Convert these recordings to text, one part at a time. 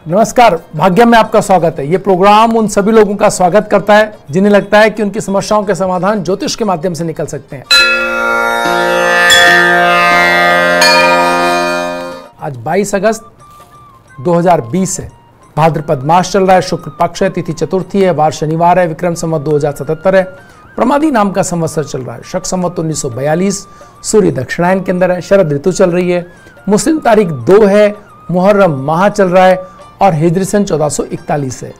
नमस्कार, भाग्य में आपका स्वागत है। ये प्रोग्राम उन सभी लोगों का स्वागत करता है जिन्हें लगता है कि उनकी समस्याओं के समाधान ज्योतिष के माध्यम से निकल सकते हैं। आज 22 अगस्त 2020 है। भाद्रपद मास चल रहा है, शुक्ल पक्ष है, तिथि चतुर्थी है, वार शनिवार है, विक्रम संवत 2077 है, प्रमादी नाम का संवत्सर चल रहा है, शक संवत 1942, सूर्य दक्षिणायन के अंदर है, शरद ऋतु चल रही है, मुस्लिम तारीख 2 है, मुहर्रम माह चल रहा है और हिजरी सन 1441 है।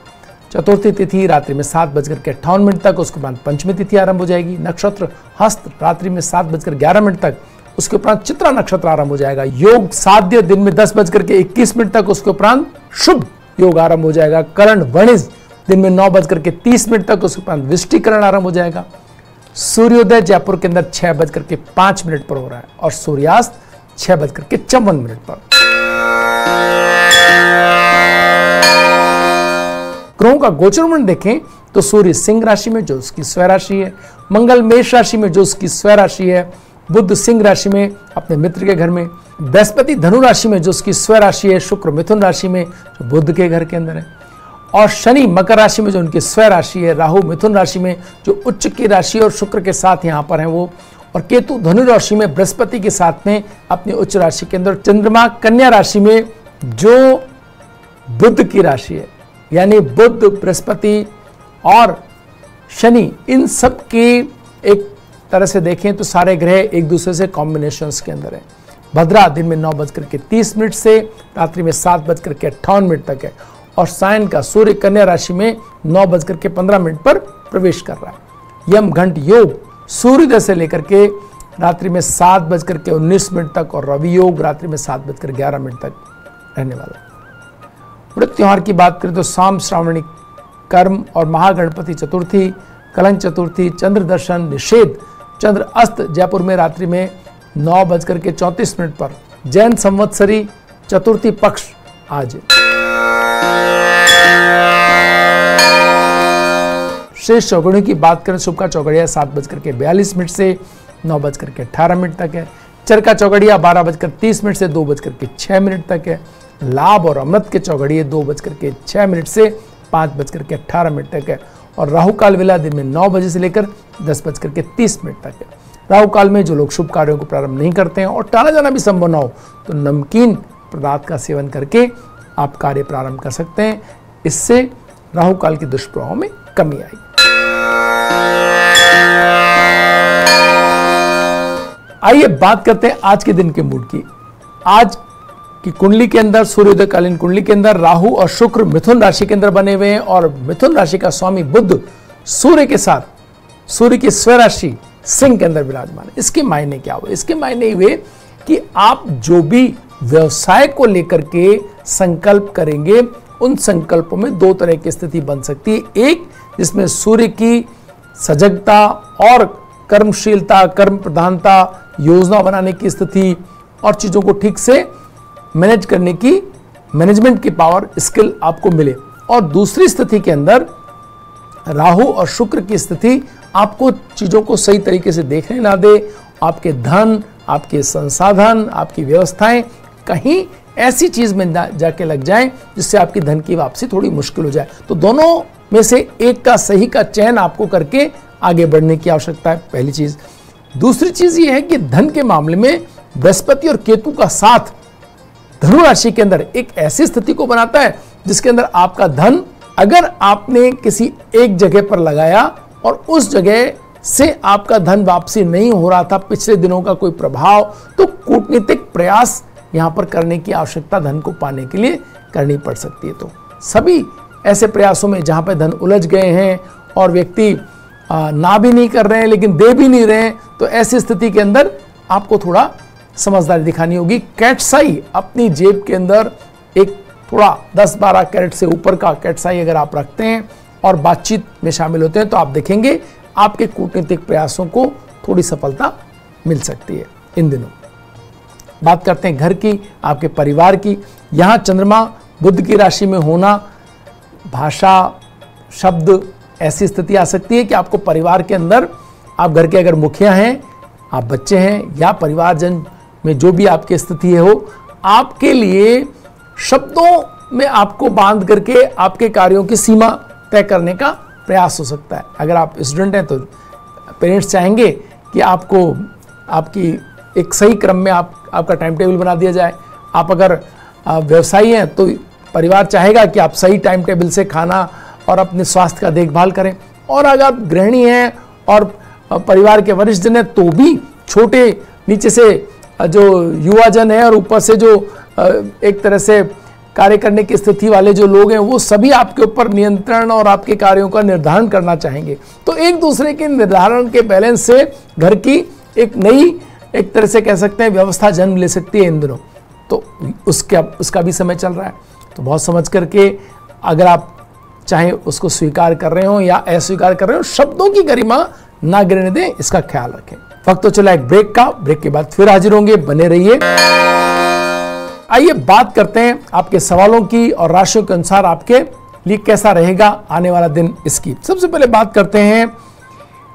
चतुर्थी तिथि रात्रि में 7:58 तक, उसके बाद पंचमी तिथि आरंभ हो जाएगी। नक्षत्र हस्त रात्रि में 7:11 तक, उसके उपरांत चित्रा नक्षत्र आरंभ हो जाएगा। योग साध्य दिन में 10:21 तक, उसके उपरांत शुभ योग आरंभ हो जाएगा। करण वणिज दिन में 9:30 तक, उसके उपरांत विष्टिकरण आरंभ हो जाएगा। सूर्योदय जयपुर के अंदर 6:05 पर हो रहा है और सूर्यास्त 6:54 पर। ग्रहों का गोचरमंडल देखें तो सूर्य सिंह राशि में जो उसकी स्वय राशि है, मंगल मेष राशि में जो उसकी स्वय राशि है, बुध सिंह राशि में अपने मित्र के घर में, बृहस्पति धनु राशि में जो उसकी स्वय राशि है, शुक्र मिथुन राशि में जो बुध के घर के अंदर है, और शनि मकर राशि में जो उनकी स्वय राशि है, राहु मिथुन राशि में जो उच्च की राशि और शुक्र के साथ यहाँ पर है वो, और केतु धनु राशि में बृहस्पति के साथ में अपनी उच्च राशि के अंदर, चंद्रमा कन्या राशि में जो बुध की राशि है, यानी बुध बृहस्पति और शनि, इन सब की एक तरह से देखें तो सारे ग्रह एक दूसरे से कॉम्बिनेशंस के अंदर है। भद्रा दिन में 9:30 से रात्रि में 7:58 तक है और सायन का सूर्य कन्या राशि में 9:15 पर प्रवेश कर रहा है। यम घंट योग सूर्योदय से लेकर के रात्रि में 7:19 तक और रवि योग रात्रि में 7:11 तक रहने वाला है। व्रत त्योहार की बात करें तो शाम श्रावणी कर्म और महागणपति चतुर्थी, कलंक चतुर्थी, चंद्र दर्शन, निषेध, चंद्र अस्त जयपुर में रात्रि में 9:34 पर, जैन संवत्सरी चतुर्थी पक्ष आज। शेष चौगड़ियों की बात करें, शुभ का चौगड़िया 7:42 से 9:18 तक है, चरका चौगड़िया 12:30 से 2:06 तक है, लाभ और अमृत के चौगड़िए 2:06 से 5:18 तक है, और राहु काल वेला दिन में 9 बजे से लेकर 10:30 तक है। राहु काल में जो लोग शुभ कार्यों को प्रारंभ नहीं करते हैं और टाला जाना भी संभव न हो तो नमकीन पदार्थ का सेवन करके आप कार्य प्रारंभ कर सकते हैं। इससे राहु काल के दुष्प्रभाव में कमी आएगी। आइए बात करते हैं आज के दिन के मूड की। आज की कुंडली के अंदर, सूर्योदय कालीन कुंडली के अंदर राहु और शुक्र मिथुन राशि के अंदर बने हुए हैं और मिथुन राशि का स्वामी बुध सूर्य के साथ, सूर्य की स्वय राशि सिंह के अंदर विराजमान है। इसके मायने क्या हुए? इसके मायने हुए कि आप जो भी व्यवसाय को लेकर के संकल्प करेंगे, उन संकल्पों में दो तरह की स्थिति बन सकती है। एक जिसमें सूर्य की सजगता और कर्मशीलता, कर्म प्रधानता, योजना बनाने की स्थिति और चीजों को ठीक से मैनेज करने की, मैनेजमेंट की पावर, स्किल आपको मिले, और दूसरी स्थिति के अंदर राहु और शुक्र की स्थिति आपको चीजों को सही तरीके से देखने ना दे, आपके धन, आपके संसाधन, आपकी व्यवस्थाएं कहीं ऐसी चीज में जाके लग जाएं जिससे आपकी धन की वापसी थोड़ी मुश्किल हो जाए। तो दोनों में से एक का सही का चयन आपको करके आगे बढ़ने की आवश्यकता है, पहली चीज। दूसरी चीज ये है कि धन के मामले में बृहस्पति और केतु का साथ धनु राशि के अंदर एक ऐसी स्थिति को बनाता है जिसके अंदर आपका धन, अगर आपने किसी एक जगह पर लगाया और उस जगह से आपका धन वापसी नहीं हो रहा था, पिछले दिनों का कोई प्रभाव, तो कूटनीतिक प्रयास यहां पर करने की आवश्यकता धन को पाने के लिए करनी पड़ सकती है। तो सभी ऐसे प्रयासों में जहां पर धन उलझ गए हैं और व्यक्ति ना भी नहीं कर रहे हैं लेकिन दे भी नहीं रहे हैं, तो ऐसी स्थिति के अंदर आपको थोड़ा समझदारी दिखानी होगी। कैटसाई अपनी जेब के अंदर एक थोड़ा 10-12 कैरेट से ऊपर का कैटसाई अगर आप रखते हैं और बातचीत में शामिल होते हैं तो आप देखेंगे आपके कूटनीतिक प्रयासों को थोड़ी सफलता मिल सकती है इन दिनों। बात करते हैं घर की, आपके परिवार की। यहाँ चंद्रमा बुध की राशि में होना, भाषा, शब्द, ऐसी स्थिति आ सकती है कि आपको परिवार के अंदर, आप घर के अगर मुखिया हैं, आप बच्चे हैं या परिवारजन में जो भी आपकी स्थिति है हो, आपके लिए शब्दों में आपको बांध करके आपके कार्यों की सीमा तय करने का प्रयास हो सकता है। अगर आप स्टूडेंट हैं तो पेरेंट्स चाहेंगे कि आपको आपकी एक सही क्रम में आपका टाइम टेबल बना दिया जाए। आप अगर व्यवसायी हैं तो परिवार चाहेगा कि आप सही टाइम टेबल से खाना और अपने स्वास्थ्य का देखभाल करें। और अगर आप गृहिणी हैं और परिवार के वरिष्ठ जन हैं तो भी छोटे नीचे से जो युवा जन है और ऊपर से जो एक तरह से कार्य करने की स्थिति वाले जो लोग हैं वो सभी आपके ऊपर नियंत्रण और आपके कार्यों का निर्धारण करना चाहेंगे। तो एक दूसरे के निर्धारण के बैलेंस से घर की एक नई एक तरह से कह सकते हैं व्यवस्था जन्म ले सकती है इन दिनों। तो उसका भी समय चल रहा है। तो बहुत समझ करके अगर आप चाहे उसको स्वीकार कर रहे हो या अस्वीकार कर रहे हो, शब्दों की गरिमा ना गिरने दें, इसका ख्याल रखें। वक्त तो चला एक ब्रेक का, ब्रेक के बाद फिर हाजिर होंगे, बने रहिए। आइए बात करते हैं आपके सवालों की और राशियों के अनुसार आपके लिए कैसा रहेगा आने वाला दिन इसकी। सबसे पहले बात करते हैं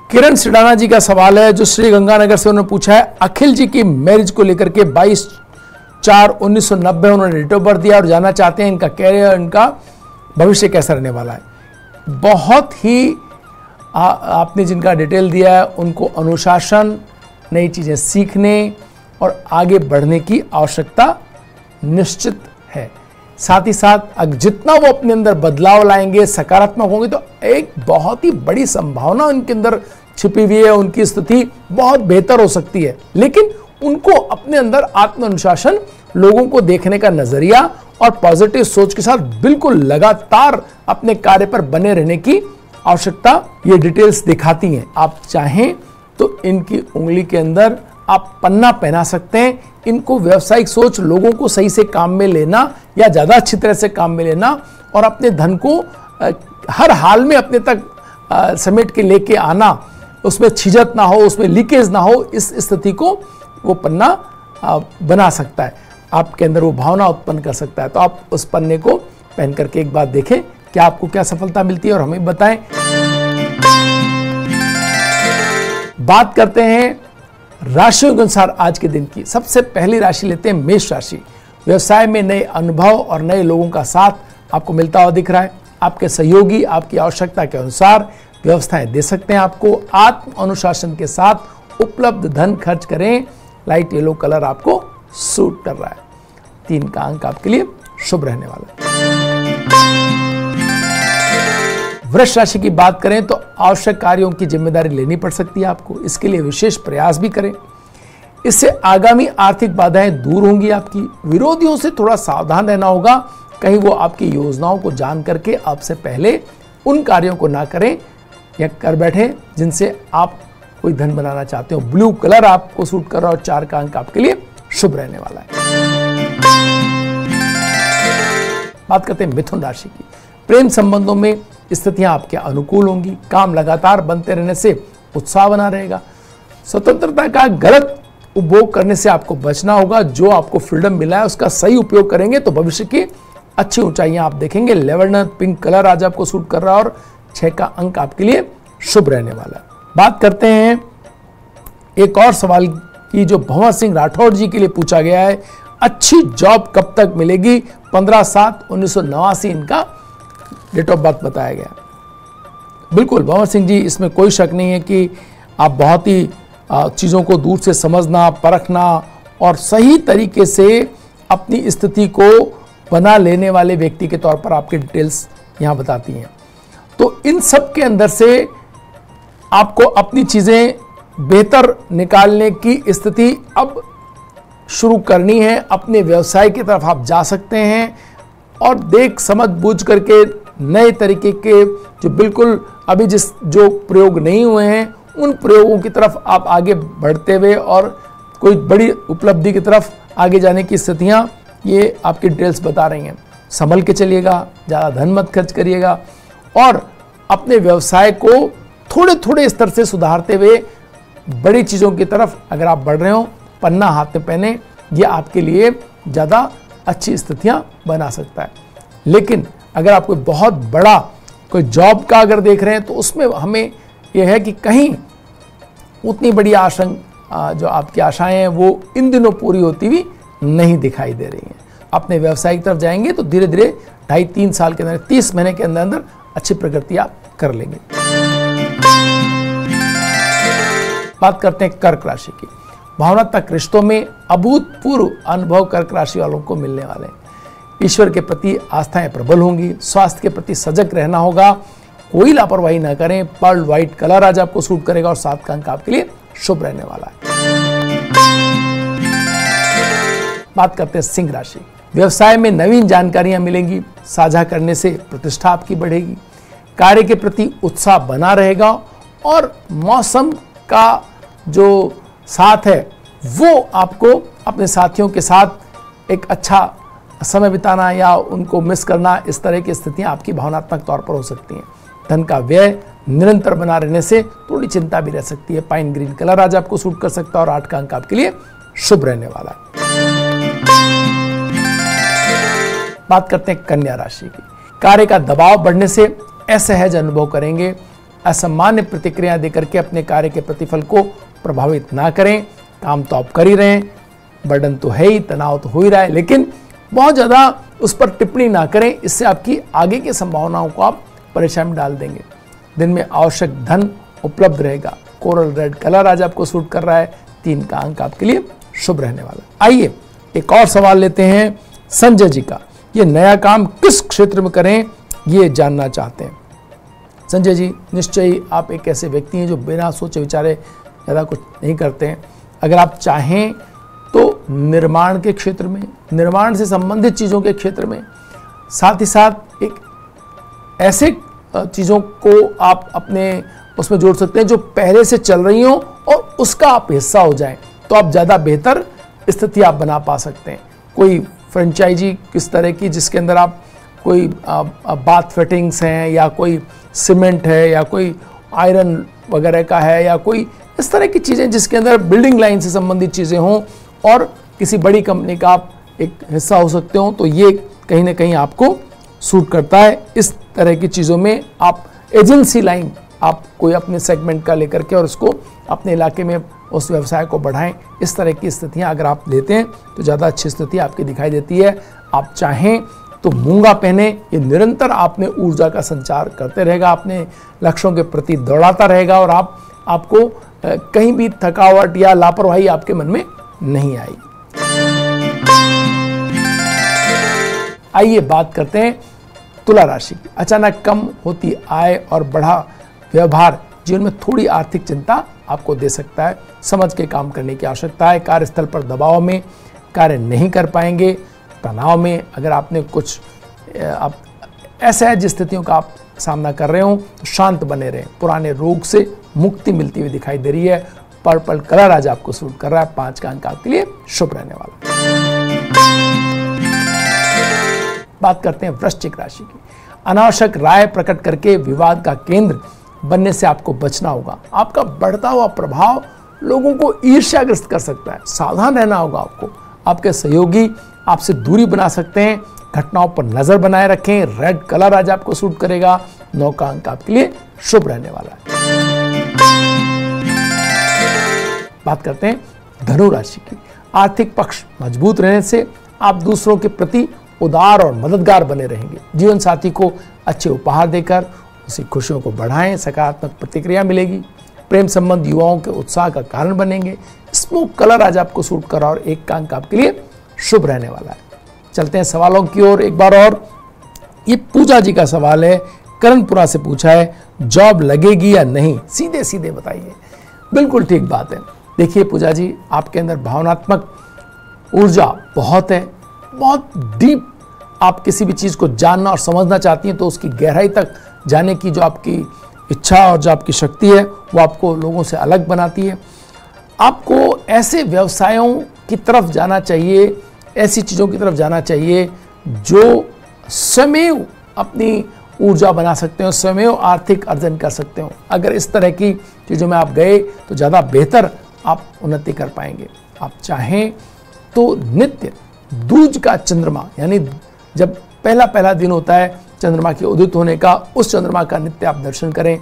किरण सिडाना जी का सवाल है जो श्री गंगानगर से उन्होंने पूछा है। अखिल जी की मैरिज को लेकर के 22/4/1990 उन्होंने डेट ऑफ बर्थ दिया और जानना चाहते हैं इनका कैरियर, इनका भविष्य कैसा रहने वाला है। बहुत ही आपने जिनका डिटेल दिया है उनको अनुशासन, नई चीजें सीखने और आगे बढ़ने की आवश्यकता निश्चित है। साथ ही साथ जितना वो अपने अंदर बदलाव लाएंगे, सकारात्मक होंगे, तो एक बहुत ही बड़ी संभावना उनके अंदर छिपी हुई है। उनकी स्थिति बहुत बेहतर हो सकती है, लेकिन उनको अपने अंदर आत्म अनुशासन, लोगों को देखने का नजरिया और पॉजिटिव सोच के साथ बिल्कुल लगातार अपने कार्य पर बने रहने की आवश्यकता ये डिटेल्स दिखाती हैं। आप चाहें तो इनकी उंगली के अंदर आप पन्ना पहना सकते हैं। इनको व्यावसायिक सोच, लोगों को सही से काम में लेना या ज्यादा अच्छी तरह से काम में लेना और अपने धन को हर हाल में अपने तक समेट के लेके आना, उसमें छिजत ना हो, उसमें लीकेज ना हो, इस स्थिति को वो पन्ना बना सकता है, आपके अंदर वो भावना उत्पन्न कर सकता है। तो आप उस पन्ने को पहन करके एक बार देखें कि आपको क्या सफलता मिलती है और हमें बताएं। बात करते हैं राशियों के अनुसार आज के दिन की। सबसे पहली राशि लेते हैं मेष राशि। व्यवसाय में नए अनुभव और नए लोगों का साथ आपको मिलता हुआ दिख रहा है। आपके सहयोगी आपकी आवश्यकता के अनुसार व्यवस्थाएं दे सकते हैं। आपको आत्म अनुशासन के साथ उपलब्ध धन खर्च करें। लाइट येलो कलर आपको सूट कर रहा है। 3 का अंक आपके लिए शुभ रहने वाला है। वृष राशि की बात करें तो आवश्यक कार्यों की जिम्मेदारी लेनी पड़ सकती है आपको। इसके लिए विशेष प्रयास भी करें। इससे आगामी आर्थिक बाधाएं दूर होंगी आपकी। विरोधियों से थोड़ा सावधान रहना होगा, कहीं वो आपकी योजनाओं को जान करके आपसे पहले उन कार्यों को ना करें या कर बैठे जिनसे आप कोई धन बनाना चाहते हो। ब्लू कलर आपको सूट कर रहा है और 4 का अंक आपके लिए शुभ रहने वाला है। बात करते हैं मिथुन राशि की। प्रेम संबंधों में स्थितियां आपके अनुकूल होंगी। काम लगातार बनते रहने से उत्साह बना रहेगा। स्वतंत्रता का गलत उपभोग करने से आपको बचना होगा। जो आपको फ्रीडम मिला है उसका सही उपयोग करेंगे तो भविष्य की अच्छी ऊंचाइयां आप देखेंगे। लेवेंडर पिंक कलर आज आपको सूट कर रहा है और 6 का अंक आपके लिए शुभ रहने वाला है। बात करते हैं एक और सवाल की जो भंवर सिंह राठौड़ जी के लिए पूछा गया है। अच्छी जॉब कब तक मिलेगी? 15/7/1989 इनका डेट ऑफ बर्थ बताया गया। बिल्कुल भंवर सिंह जी, इसमें कोई शक नहीं है कि आप बहुत ही चीज़ों को दूर से समझना, परखना और सही तरीके से अपनी स्थिति को बना लेने वाले व्यक्ति के तौर पर आपके डिटेल्स यहाँ बताती हैं। तो इन सब के अंदर से आपको अपनी चीज़ें बेहतर निकालने की स्थिति अब शुरू करनी है। अपने व्यवसाय की तरफ आप जा सकते हैं और देख समझ बूझ करके नए तरीके के जो बिल्कुल अभी जो प्रयोग नहीं हुए हैं उन प्रयोगों की तरफ आप आगे बढ़ते हुए और कोई बड़ी उपलब्धि की तरफ आगे जाने की स्थितियां ये आपकी डिटेल्स बता रही हैं। संभल के चलिएगा, ज़्यादा धन मत खर्च करिएगा और अपने व्यवसाय को थोड़े थोड़े स्तर से सुधारते हुए बड़ी चीज़ों की तरफ अगर आप बढ़ रहे हो, पन्ना हाथ में पहने, ये आपके लिए ज़्यादा अच्छी स्थितियां बना सकता है। लेकिन अगर आप कोई बहुत बड़ा कोई जॉब का अगर देख रहे हैं तो उसमें हमें यह है कि कहीं उतनी बड़ी जो आपकी आशाएं हैं वो इन दिनों पूरी होती हुई नहीं दिखाई दे रही हैं। अपने व्यवसाय की तरफ जाएंगे तो धीरे धीरे 2.5-3 साल के अंदर, 30 महीने के अंदर अंदर अच्छी प्रगति आप कर लेंगे। बात करते हैं कर्क राशि की। भावनात्मक रिश्तों में अभूतपूर्व अनुभव कर्क राशि वालों को मिलने वाले हैं। ईश्वर के प्रति आस्थाएं प्रबल होंगी। स्वास्थ्य के प्रति सजग रहना होगा, कोई लापरवाही ना करें। पर्ल व्हाइट कलर आज आपको सूट करेगा और 7 का अंक आपके लिए शुभ रहने वाला है। बात करते हैं सिंह राशि। व्यवसाय में नवीन जानकारियां मिलेंगी, साझा करने से प्रतिष्ठा आपकी बढ़ेगी। कार्य के प्रति उत्साह बना रहेगा और मौसम का जो साथ है वो आपको अपने साथियों के साथ एक अच्छा समय बिताना या उनको मिस करना, इस तरह की स्थितियां आपकी भावनात्मक तौर पर हो सकती हैं। धन का व्यय निरंतर बना रहने से थोड़ी चिंता भी रह सकती है। पाइन ग्रीन कलर आज आपको सूट कर सकता है और 8 का अंक आपके लिए शुभ रहने वाला है। बात करते हैं कन्या राशि की। कार्य का दबाव बढ़ने से असहज अनुभव करेंगे। असामान्य प्रतिक्रिया देकर के अपने कार्य के प्रतिफल को प्रभावित ना करें। काम तो आप कर ही रहे हैं, बर्डन तो है ही, तनाव तो हो ही रहा है, लेकिन बहुत ज्यादा उस पर टिप्पणी ना करें, इससे आपकी आगे की संभावनाओं को आप परेशानी में डाल देंगे। दिन में आवश्यक धन उपलब्ध रहेगा। कोरल रेड कलर आज आपको सूट कर रहा है। 3 का अंक आपके लिए शुभ रहने वाला है। आइए एक और सवाल लेते हैं संजय जी का। ये नया काम किस क्षेत्र में करें ये जानना चाहते हैं। संजय जी, निश्चय ही आप एक ऐसे व्यक्ति हैं जो बिना सोचे विचारे ज़्यादा कुछ नहीं करते हैं। अगर आप चाहें तो निर्माण के क्षेत्र में, निर्माण से संबंधित चीज़ों के क्षेत्र में, साथ ही साथ एक ऐसे चीज़ों को आप अपने उसमें जोड़ सकते हैं जो पहले से चल रही हों और उसका आप हिस्सा हो जाएं, तो आप ज़्यादा बेहतर स्थिति आप बना पा सकते हैं। कोई फ्रेंचाइजी किस तरह की, जिसके अंदर आप कोई बाथ फिटिंग्स हैं या कोई सीमेंट है या कोई आयरन वगैरह का है या कोई इस तरह की चीज़ें जिसके अंदर बिल्डिंग लाइन से संबंधित चीज़ें हों और किसी बड़ी कंपनी का आप एक हिस्सा हो सकते हो, तो ये कहीं ना कहीं आपको सूट करता है। इस तरह की चीज़ों में आप एजेंसी लाइन आप कोई अपने सेगमेंट का लेकर के और उसको अपने इलाके में उस व्यवसाय को बढ़ाएं। इस तरह की स्थितियां अगर आप लेते हैं तो ज़्यादा अच्छी स्थिति आपकी दिखाई देती है। आप चाहें तो मूंगा पहने, ये निरंतर आप में ऊर्जा का संचार करते रहेगा, अपने लक्ष्यों के प्रति दौड़ाता रहेगा और आपको कहीं भी थकावट या लापरवाही आपके मन में नहीं आएगी। आइए बात करते हैं तुला राशि की। अचानक कम होती आय और बढ़ा व्यवहार जीवन में थोड़ी आर्थिक चिंता आपको दे सकता है। समझ के काम करने की आवश्यकता है। कार्यस्थल पर दबाव में कार्य नहीं कर पाएंगे। तनाव में अगर आपने कुछ आप असहज स्थितियों का आप सामना कर रहे हो तो शांत बने रहें। पुराने रोग से मुक्ति मिलती हुई दिखाई दे रही है। पर्पल कलर आज आपको सूट कर रहा है। 5 का अंक आपके लिए शुभ रहने वाला है। बात करते हैं वृश्चिक राशि की। अनावश्यक राय प्रकट करके विवाद का केंद्र बनने से आपको बचना होगा। आपका बढ़ता हुआ प्रभाव लोगों को ईर्ष्याग्रस्त कर सकता है। सावधान रहना होगा आपको। आपके सहयोगी आपसे दूरी बना सकते हैं। घटनाओं पर नजर बनाए रखें। रेड कलर आज आपको सूट करेगा। 9 का अंक आपके लिए शुभ रहने वाला है। बात करते हैं धनु राशि की। आर्थिक पक्ष मजबूत रहने से आप दूसरों के प्रति उदार और मददगार बने रहेंगे। जीवन साथी को अच्छे उपहार देकर उसकी खुशियों को बढ़ाएं। सकारात्मक प्रतिक्रिया मिलेगी। प्रेम संबंध युवाओं के उत्साह का कारण बनेंगे। स्मोक कलर आज आपको सूट करा और 1 का अंक आपके लिए शुभ रहने वाला है। चलते हैं सवालों की ओर एक बार और। ये पूजा जी का सवाल है, करणपुरा से पूछा है, जॉब लगेगी या नहीं, सीधे सीधे बताइए। बिल्कुल ठीक बात है। देखिए पूजा जी, आपके अंदर भावनात्मक ऊर्जा बहुत है, बहुत डीप आप किसी भी चीज़ को जानना और समझना चाहती हैं तो उसकी गहराई तक जाने की जो आपकी इच्छा और जो आपकी शक्ति है वो आपको लोगों से अलग बनाती है। आपको ऐसे व्यवसायों की तरफ जाना चाहिए, ऐसी चीज़ों की तरफ जाना चाहिए जो स्वयं अपनी ऊर्जा बना सकते हो, स्वयं आर्थिक अर्जन कर सकते हो। अगर इस तरह की चीज़ों में आप गए तो ज़्यादा बेहतर आप उन्नति कर पाएंगे। आप चाहें तो नित्य दूज का चंद्रमा, यानी जब पहला दिन होता है चंद्रमा के उदित होने का, उस चंद्रमा का नित्य आप दर्शन करें,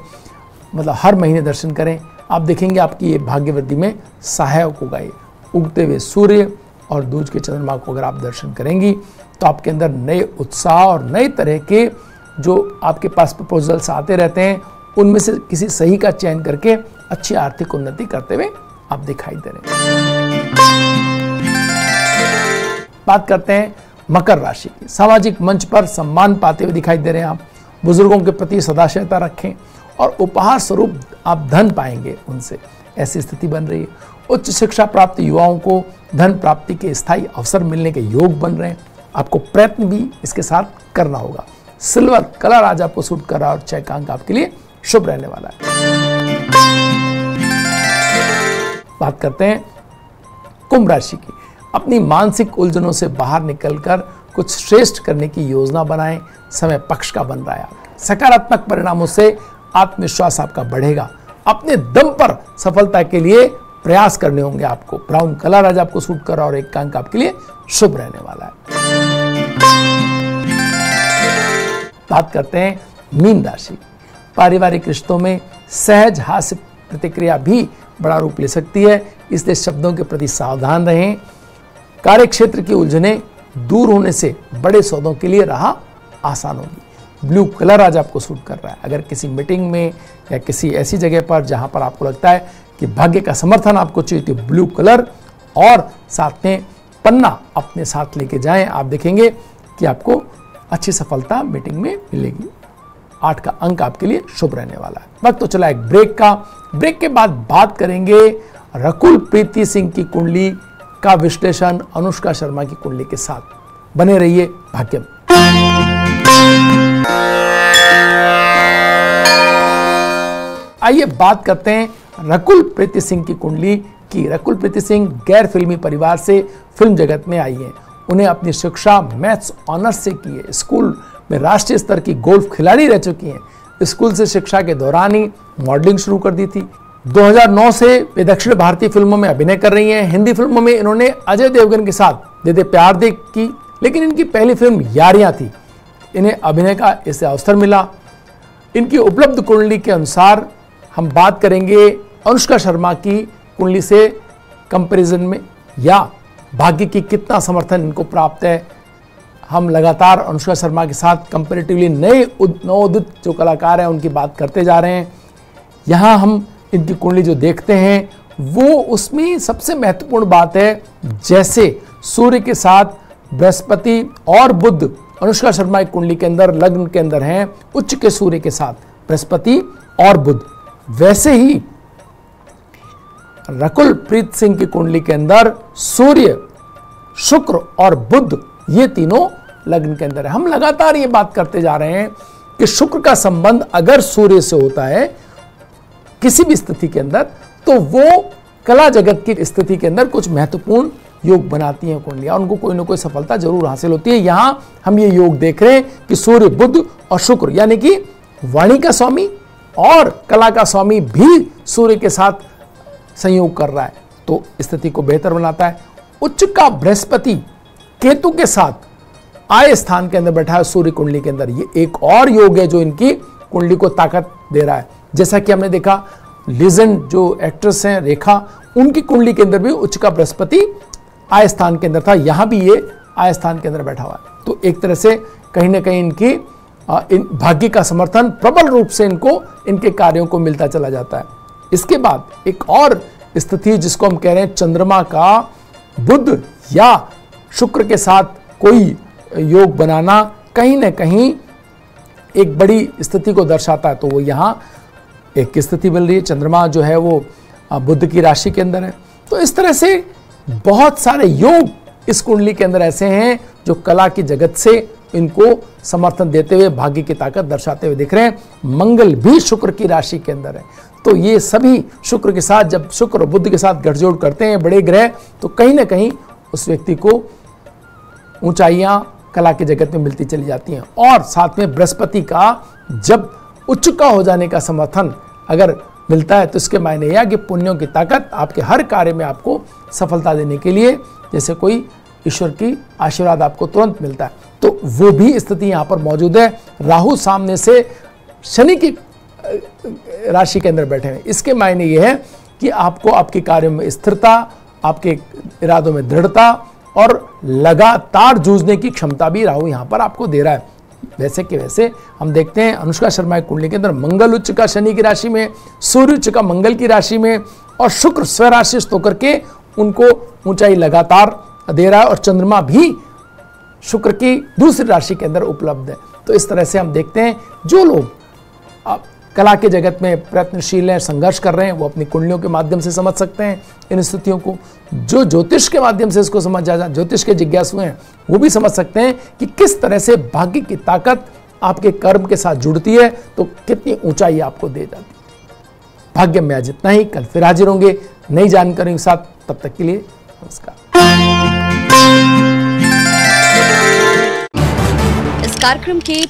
मतलब हर महीने दर्शन करें। आप देखेंगे आपकी ये भाग्य वृद्धि में सहायक होगा। ये उगते हुए सूर्य, और दूज के चंद्रमा को अगर आप दर्शन करेंगी तो आपके अंदर नए उत्साह और नए तरह के जो आपके पास प्रपोजल्स आते रहते हैं, उनमें से किसी सही का चयन करके अच्छी आर्थिक उन्नति करते हुए आप दिखाई दे रहे हैं। बात करते हैं मकर राशि की। सामाजिक मंच पर सम्मान पाते हुए दिखाई दे रहे हैं आप। बुजुर्गों के प्रति सदाशयता रखें और उपहार स्वरूप आप धन पाएंगे उनसे, ऐसी स्थिति बन रही है। उच्च शिक्षा प्राप्त युवाओं को धन प्राप्ति के स्थायी अवसर मिलने के योग बन रहे हैं। आपको प्रयत्न भी इसके साथ करना होगा। सिल्वर कलर आज आपको सूट कर रहा है और 6 का अंक आपके लिए शुभ रहने वाला है। बात करते हैं कुंभ राशि की। अपनी मानसिक उलझनों से बाहर निकलकर कुछ श्रेष्ठ करने की योजना बनाएं। समय पक्ष का बन रहा है। सकारात्मक परिणामों से आत्मविश्वास आपका बढ़ेगा। अपने दम पर सफलता के लिए प्रयास करने होंगे आपको। ब्राउन कलर आज आपको सूट कर रहा है और 1 का अंक आपके लिए शुभ रहने वाला है। बात करते हैं मीन राशि। पारिवारिक रिश्तों में सहज हास्य प्रतिक्रिया भी बड़ा रूप ले सकती है, इसलिए शब्दों के प्रति सावधान रहें। कार्य क्षेत्र की उलझनें दूर होने से बड़े सौदों के लिए राह आसान होगी। ब्लू कलर आज आपको सूट कर रहा है। अगर किसी मीटिंग में या किसी ऐसी जगह पर जहां पर आपको लगता है कि भाग्य का समर्थन आपको चाहिए, तो ब्लू कलर और साथ में पन्ना अपने साथ लेके जाएं। आप देखेंगे कि आपको अच्छी सफलता मीटिंग में मिलेगी। 8 का अंक आपके लिए शुभ रहने वाला है। वक्त तो चला एक ब्रेक का। ब्रेक के बाद बात करेंगे रकुल प्रीति सिंह की कुंडली का विश्लेषण अनुष्का शर्मा की कुंडली के साथ। बने रहिए भाग्य में। आइए बात करते हैं रकुल प्रीति सिंह की कुंडली की। रकुल प्रीति सिंह गैर फिल्मी परिवार से फिल्म जगत में आई हैं। उन्हें अपनी शिक्षा मैथ्स ऑनर्स से की है। स्कूल में राष्ट्रीय स्तर की गोल्फ खिलाड़ी रह चुकी हैं। स्कूल से शिक्षा के दौरान ही मॉडलिंग शुरू कर दी थी। 2009 से वे दक्षिण भारतीय फिल्मों में अभिनय कर रही हैं। हिंदी फिल्मों में इन्होंने अजय देवगन के साथ दे दे प्यार दे की, लेकिन इनकी पहली फिल्म यारियां थी। इन्हें अभिनय का इससे अवसर मिला। इनकी उपलब्ध कुंडली के अनुसार हम बात करेंगे अनुष्का शर्मा की कुंडली से कंपैरिजन में, या भाग्य की कितना समर्थन इनको प्राप्त है। हम लगातार अनुष्का शर्मा के साथ कंपैरेटिवली नवोदित जो कलाकार हैं उनकी बात करते जा रहे हैं। यहाँ हम इनकी कुंडली जो देखते हैं वो उसमें सबसे महत्वपूर्ण बात है, जैसे सूर्य के साथ बृहस्पति और बुध अनुष्का शर्मा की कुंडली के अंदर लग्न के अंदर हैं उच्च के सूर्य के साथ बृहस्पति और बुध, वैसे ही रकुल प्रीत सिंह की कुंडली के अंदर सूर्य, शुक्र और बुध ये तीनों लग्न के अंदर है। हम लगातार ये बात करते जा रहे हैं कि शुक्र का संबंध अगर सूर्य से होता है किसी भी स्थिति के अंदर, तो वो कला जगत की स्थिति के अंदर कुछ महत्वपूर्ण योग बनाती हैं कुंडलियां, उनको कोई ना कोई सफलता जरूर हासिल होती है। यहां हम ये योग देख रहे हैं कि सूर्य, बुध और शुक्र, यानी कि वाणी का स्वामी और कला का स्वामी भी सूर्य के साथ संयोग कर रहा है, तो स्थिति को बेहतर बनाता है। उच्च का बृहस्पति केतु के साथ आय स्थान के अंदर बैठा है सूर्य कुंडली के अंदर, ये एक और योग है जो इनकी कुंडली को ताकत दे रहा है। जैसा कि हमने देखा लीजेंड जो एक्ट्रेस हैं रेखा, उनकी कुंडली के अंदर भी उच्च का बृहस्पति आय स्थान के अंदर था, यहां भी ये आय स्थान के अंदर बैठा हुआ है। तो एक तरह से कहीं ना कहीं इनकी भाग्य का समर्थन प्रबल रूप से इनको इनके कार्यों को मिलता चला जाता है। इसके बाद एक और स्थिति जिसको हम कह रहे हैं चंद्रमा का बुध या शुक्र के साथ कोई योग बनाना, कहीं ना कहीं एक बड़ी स्थिति को दर्शाता है। तो वो यहाँ एक स्थिति मिल रही है, चंद्रमा जो है वो बुध की राशि के अंदर है। तो इस तरह से बहुत सारे योग इस कुंडली के अंदर ऐसे हैं जो कला की जगत से इनको समर्थन देते हुए भाग्य की ताकत दर्शाते हुए दिख रहे हैं। मंगल भी शुक्र की राशि के अंदर है, तो ये सभी शुक्र के साथ, जब शुक्र और बुध के साथ गठजोड़ करते हैं बड़े ग्रह, तो कहीं ना कहीं उस व्यक्ति को ऊंचाइयां कला की जगत में मिलती चली जाती हैं। और साथ में बृहस्पति का जब उच्च का हो जाने का समर्थन अगर मिलता है तो इसके मायने यह कि पुण्यों की ताकत आपके हर कार्य में आपको सफलता देने के लिए, जैसे कोई ईश्वर की आशीर्वाद आपको तुरंत मिलता है, तो वो भी स्थिति यहाँ पर मौजूद है। राहु सामने से शनि की राशि के अंदर बैठे हैं, इसके मायने ये है कि आपको आपके कार्यों में स्थिरता, आपके इरादों में दृढ़ता और लगातार जूझने की क्षमता भी राहु यहां पर आपको दे रहा है। वैसे के वैसे हम देखते हैं अनुष्का शर्मा की कुंडली के अंदर मंगल उच्च का शनि की राशि में, सूर्य उच्च का मंगल की राशि में और शुक्र स्वराशिस्थ होकर के उनको ऊंचाई लगातार दे रहा है और चंद्रमा भी शुक्र की दूसरी राशि के अंदर उपलब्ध है। तो इस तरह से हम देखते हैं जो लोग कला के जगत में प्रयत्नशील हैं, संघर्ष कर रहे हैं, वो अपनी कुंडलियों के माध्यम से समझ सकते हैं इन स्थितियों को। जो ज्योतिष के माध्यम से इसको समझ जा, ज्योतिष के जिज्ञासु हैं वो भी समझ सकते हैं कि किस तरह से भाग्य की ताकत आपके कर्म के साथ जुड़ती है तो कितनी ऊंचाई आपको दे जाती है। भाग्य में आज इतना ही, कल फिर हाजिर होंगे नई जानकारी के साथ। तब तक के लिए नमस्कार। इस कार्यक्रम के